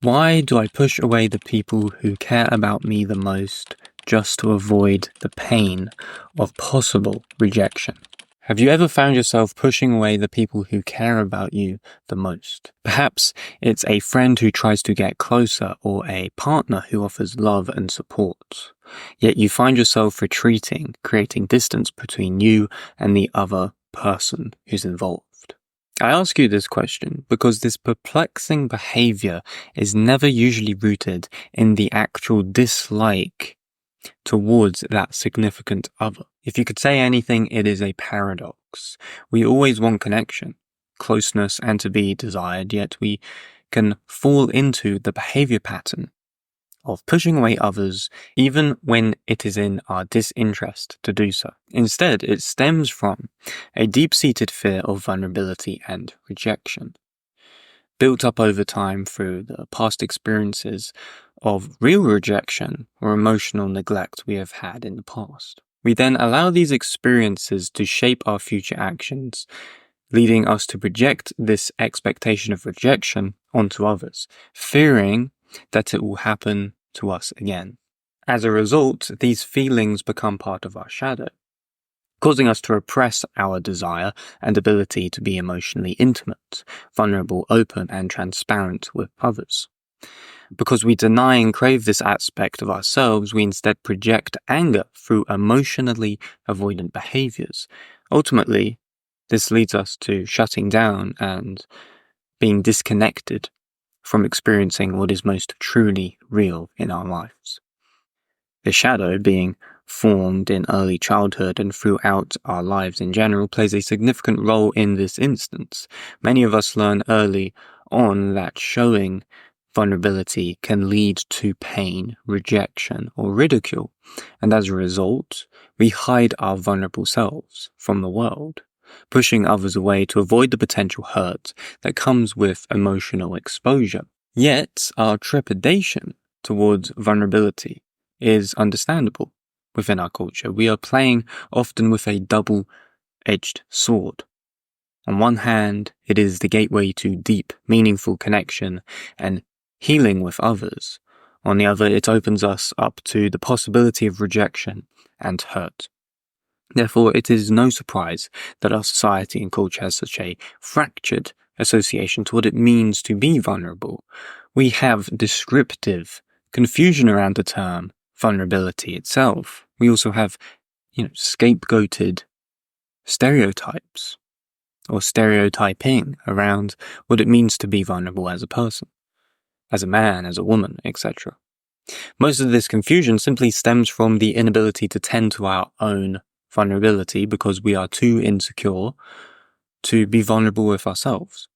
Why do I push away the people who care about me the most just to avoid the pain of possible rejection? Have you ever found yourself pushing away the people who care about you the most? Perhaps it's a friend who tries to get closer or a partner who offers love and support. Yet you find yourself retreating, creating distance between you and the other person who's involved. I ask you this question because this perplexing behavior is never usually rooted in the actual dislike towards that significant other. If you could say anything, it is a paradox. We always want connection, closeness, and to be desired, yet we can fall into the behavior pattern of pushing away others even when it is in our disinterest to do so. Instead, it stems from a deep-seated fear of vulnerability and rejection, built up over time through the past experiences of real rejection or emotional neglect we have had in the past. We then allow these experiences to shape our future actions, leading us to project this expectation of rejection onto others, fearing that it will happen to us again. As a result, these feelings become part of our shadow, causing us to repress our desire and ability to be emotionally intimate, vulnerable, open, and transparent with others. Because we deny and crave this aspect of ourselves, we instead project anger through emotionally avoidant behaviors. Ultimately, this leads us to shutting down and being disconnected from experiencing what is most truly real in our lives. The shadow, being formed in early childhood and throughout our lives in general, plays a significant role in this instance. Many of us learn early on that showing vulnerability can lead to pain, rejection, or ridicule, and as a result, we hide our vulnerable selves from the world, pushing others away to avoid the potential hurt that comes with emotional exposure. Yet, our trepidation towards vulnerability is understandable within our culture. We are playing often with a double-edged sword. On one hand, it is the gateway to deep, meaningful connection and healing with others. On the other, it opens us up to the possibility of rejection and hurt. Therefore, it is no surprise that our society and culture has such a fractured association to what it means to be vulnerable. We have descriptive confusion around the term vulnerability itself. We also have, scapegoated stereotypes or stereotyping around what it means to be vulnerable as a person, as a man, as a woman, etc. Most of this confusion simply stems from the inability to tend to our own vulnerability because we are too insecure to be vulnerable with ourselves.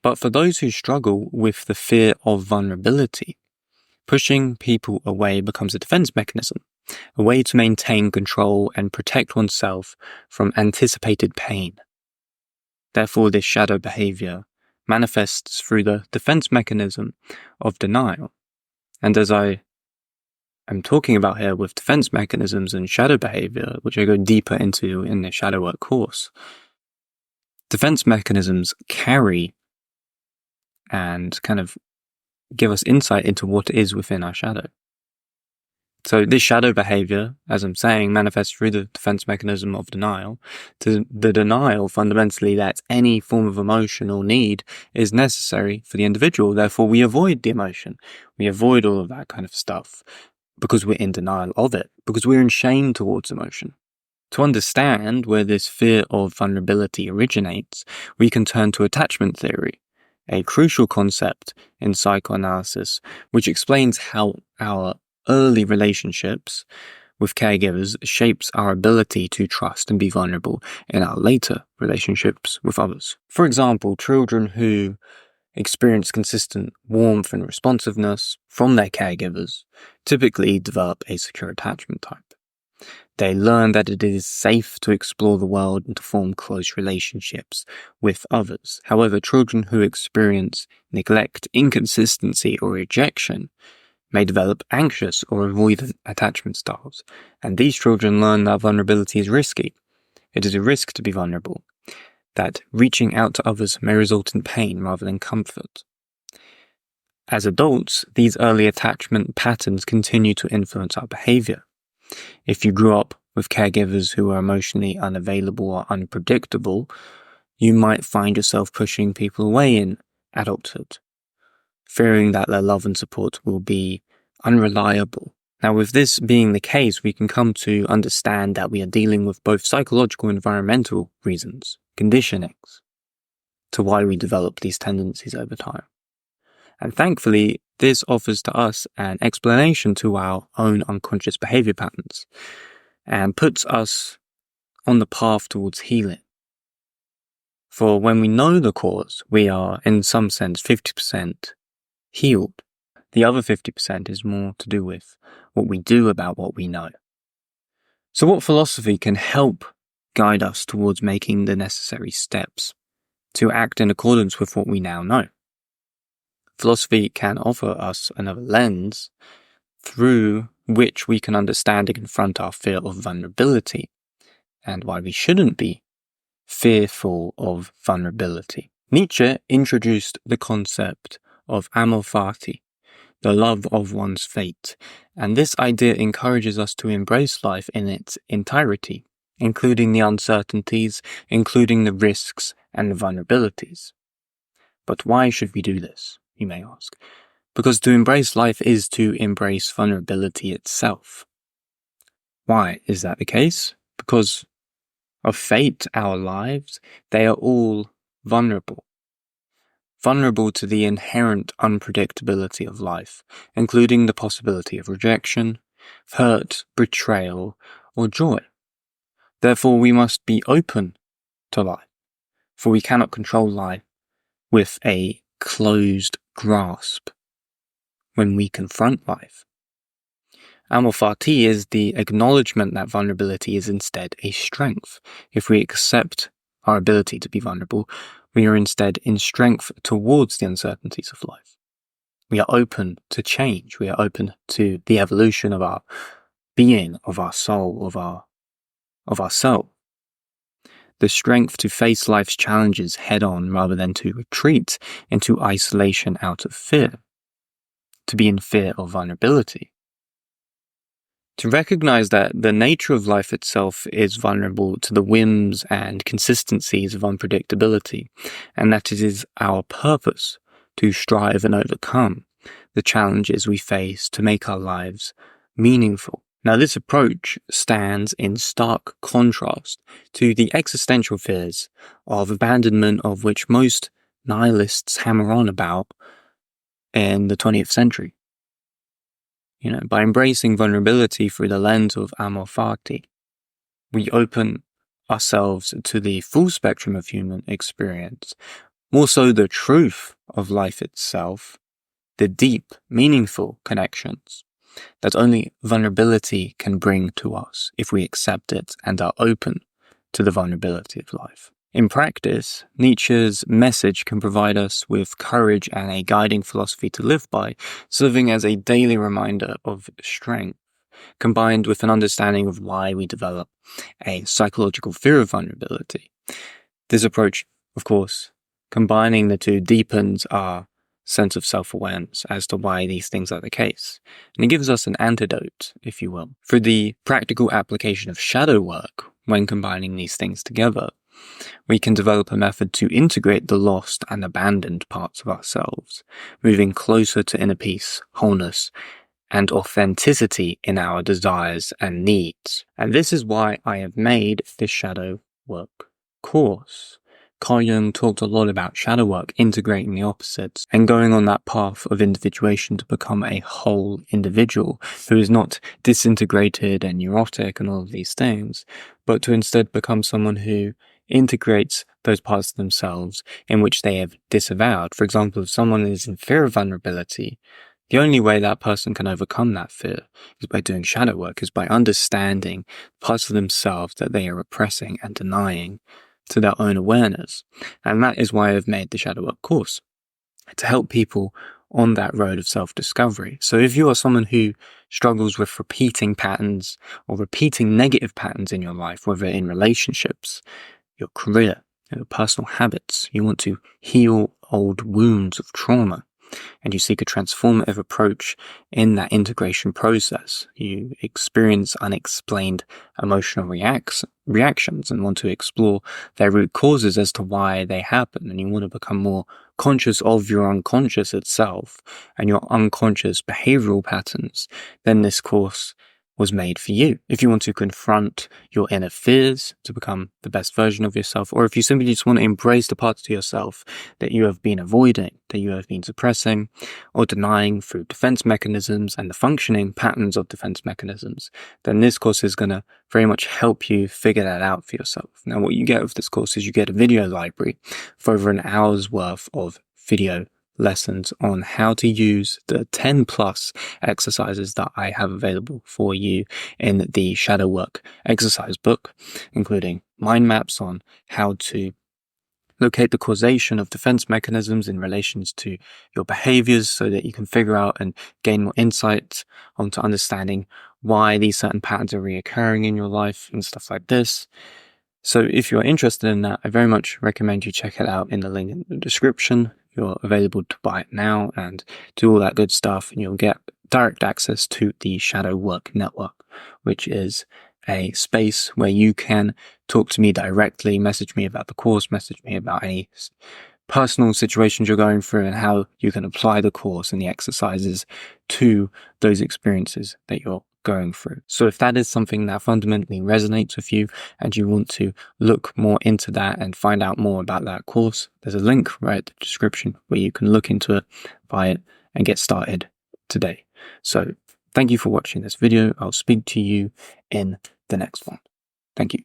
But for those who struggle with the fear of vulnerability, pushing people away becomes a defense mechanism, a way to maintain control and protect oneself from anticipated pain. Therefore, this shadow behavior manifests through the defense mechanism of denial. And as I am talking about here with defense mechanisms and shadow behavior, which I go deeper into in the shadow work course, defense mechanisms carry and kind of give us insight into what is within our shadow. So this shadow behavior, as I'm saying, manifests through the defense mechanism of denial, to the denial fundamentally that any form of emotion or need is necessary for the individual. Therefore, we avoid the emotion. We avoid all of that kind of stuff because we're in denial of it, because we're in shame towards emotion. To understand where this fear of vulnerability originates, we can turn to attachment theory, a crucial concept in psychoanalysis, which explains how our early relationships with caregivers shapes our ability to trust and be vulnerable in our later relationships with others. For example, children who experience consistent warmth and responsiveness from their caregivers typically develop a secure attachment type. They learn that it is safe to explore the world and to form close relationships with others. However, children who experience neglect, inconsistency, or rejection may develop anxious or avoidant attachment styles, and these children learn that vulnerability is risky. It is a risk to be vulnerable, that reaching out to others may result in pain rather than comfort. As adults, these early attachment patterns continue to influence our behavior. If you grew up with caregivers who are emotionally unavailable or unpredictable, you might find yourself pushing people away in adulthood, fearing that their love and support will be unreliable. Now, with this being the case, we can come to understand that we are dealing with both psychological and environmental reasons, conditionings, to why we develop these tendencies over time. And thankfully, this offers to us an explanation to our own unconscious behavior patterns and puts us on the path towards healing. For when we know the cause, we are, in some sense, 50% healed. The other 50% is more to do with what we do about what we know. So what philosophy can help guide us towards making the necessary steps to act in accordance with what we now know? Philosophy can offer us another lens through which we can understand and confront our fear of vulnerability and why we shouldn't be fearful of vulnerability. Nietzsche introduced the concept of amor fati, the love of one's fate, and this idea encourages us to embrace life in its entirety, including the uncertainties, including the risks and the vulnerabilities. But why should we do this, you may ask? Because to embrace life is to embrace vulnerability itself. Why is that the case? Because of fate, our lives, they are all vulnerable. Vulnerable to the inherent unpredictability of life, including the possibility of rejection, hurt, betrayal, or joy. Therefore, we must be open to life, for we cannot control life with a closed grasp when we confront life. Amor fati is the acknowledgement that vulnerability is instead a strength. If we accept our ability to be vulnerable, we are instead in strength towards the uncertainties of life. We are open to change. We are open to the evolution of our being, of our soul, of our self. The strength to face life's challenges head on rather than to retreat into isolation out of fear, to be in fear of vulnerability. To recognize that the nature of life itself is vulnerable to the whims and consistencies of unpredictability, and that it is our purpose to strive and overcome the challenges we face to make our lives meaningful. Now, this approach stands in stark contrast to the existential fears of abandonment of which most nihilists hammer on about in the 20th century. By embracing vulnerability through the lens of amor fati, we open ourselves to the full spectrum of human experience, more so the truth of life itself, the deep, meaningful connections that only vulnerability can bring to us if we accept it and are open to the vulnerability of life. In practice, Nietzsche's message can provide us with courage and a guiding philosophy to live by, serving as a daily reminder of strength, combined with an understanding of why we develop a psychological fear of vulnerability. This approach, of course, combining the two deepens our sense of self-awareness as to why these things are the case. And it gives us an antidote, if you will, for the practical application of shadow work when combining these things together. We can develop a method to integrate the lost and abandoned parts of ourselves, moving closer to inner peace, wholeness, and authenticity in our desires and needs. And this is why I have made this shadow work course. Carl Jung talked a lot about shadow work, integrating the opposites, and going on that path of individuation to become a whole individual who is not disintegrated and neurotic and all of these things, but to instead become someone who integrates those parts of themselves in which they have disavowed. For example, if someone is in fear of vulnerability, the only way that person can overcome that fear is by doing shadow work, is by understanding parts of themselves that they are repressing and denying to their own awareness. And that is why I've made the shadow work course, to help people on that road of self-discovery. So if you are someone who struggles with repeating patterns or repeating negative patterns in your life, whether in relationships, your career, your personal habits, you want to heal old wounds of trauma, and you seek a transformative approach in that integration process. You experience unexplained emotional reactions and want to explore their root causes as to why they happen, and you want to become more conscious of your unconscious itself and your unconscious behavioral patterns, then this course was made for you. If you want to confront your inner fears to become the best version of yourself, or if you simply just want to embrace the parts of yourself that you have been avoiding, that you have been suppressing or denying through defense mechanisms and the functioning patterns of defense mechanisms, then this course is going to very much help you figure that out for yourself. Now, what you get with this course is you get a video library for over an hour's worth of video lessons on how to use the 10 plus exercises that I have available for you in the shadow work exercise book, including mind maps on how to locate the causation of defense mechanisms in relations to your behaviors so that you can figure out and gain more insight onto understanding why these certain patterns are reoccurring in your life and stuff like this. So if you're interested in that, I very much recommend you check it out in the link in the description. You're available to buy it now and do all that good stuff, and you'll get direct access to the Shadow Work Network, which is a space where you can talk to me directly, message me about the course, message me about any personal situations you're going through and how you can apply the course and the exercises to those experiences that you're going through. So if that is something that fundamentally resonates with you and you want to look more into that and find out more about that course, there's a link right at the description where you can look into it, buy it, and get started today. So thank you for watching this video. I'll speak to you in the next one. Thank you.